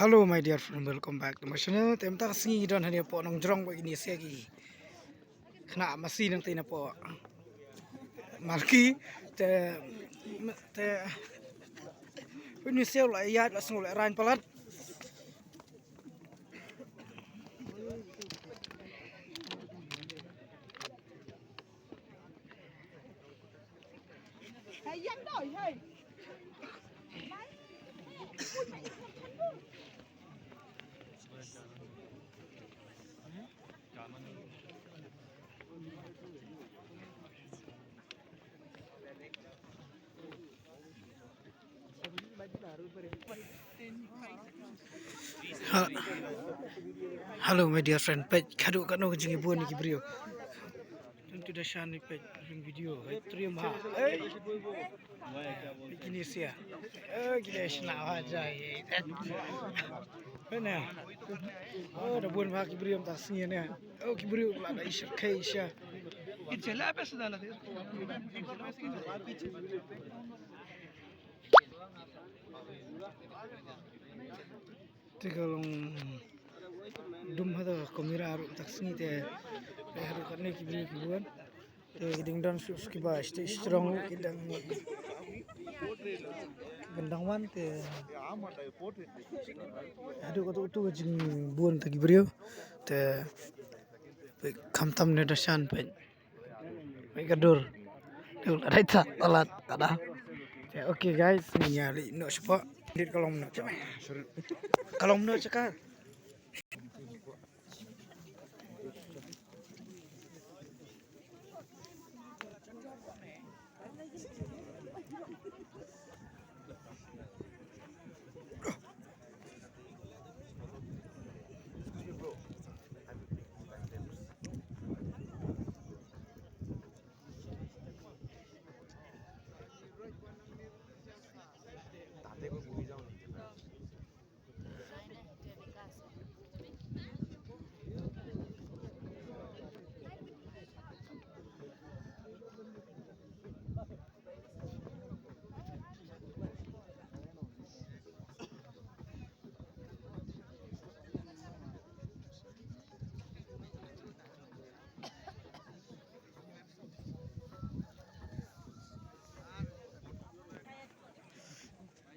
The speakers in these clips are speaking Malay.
Hello, my dear friend. Welcome back to my channel. Tem tak singi dan hanya po nong jrong begini segi. Kena masih nang tina po. Marki te ini sel lah ya langsung lah rain pelat. Hey, dắt đổi thôi. Hello, my dear friend. Pej kadu kanu jengi buan ni kibrio. Tentu dah shan ni pej video. Terima ha. Begini sia. Gila senang aja. Mana? Oh, dah buan ha kibrio tak singi ni. Oh, kibrio pula dah isya kai isya. Ijela apa sudah lah. Kalau dum hada kamera aru tak sini te haru karne ki beri kibuan te ding dan sus ki ba stay strong ki dang gendang wan te hadu ko tu jing buan ta ki beri te kam tam ne dasan pen pe gadur tu ada ta alat ada okay guys nyari no sepa dit kalau nak cakap kalau nak cakap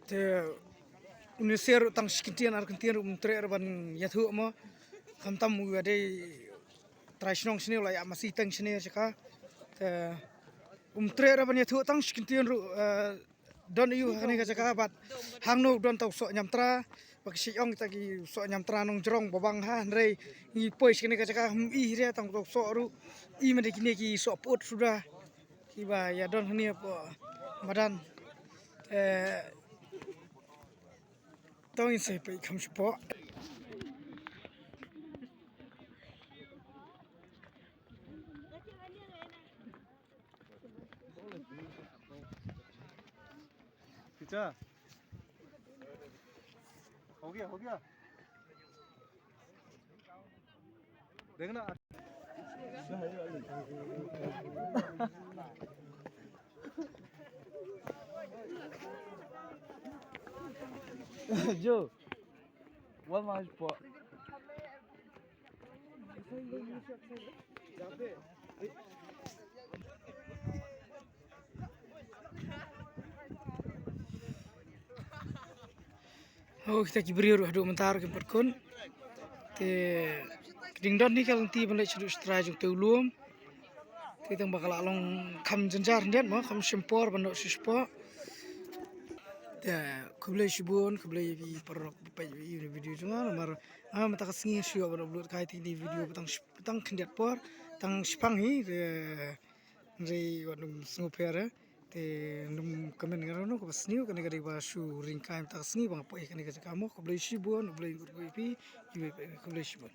te unisir tang skitian argentian tre ban yathu mo kamtam mu ade trashnong sini la ya masih tang sini chaka te tre ban yathu tang skitian ru don yu hani ka chaka bat hangno don tau so nyamtra bak siong tagi so nyamtra nong jrong babang ha rei ni pois kini ka chaka i re tang tau so ru i made kini ki so pot sudah kiba ya don hani po madan tao in sai pe kham spo खींचा हो गया देखना जो वो माज पो oh kita kibri ru hadu mentar ke perkun te dingdon ni kalau ti balai sudu strai jung te ulum te tang bakal along kham jenjar ndiat mo kham simpor bando sispo te kublai shibun kublai bi parok pai video junga mar mata kasingi sio bando upload kai ti video petang kendiat por tang spang hi re wadum snupera te num komen ngaro ko basniu kan gari ba shu ring kai ta sni bang po kan gari kamo ko blai shibun blai pi ko blai shibun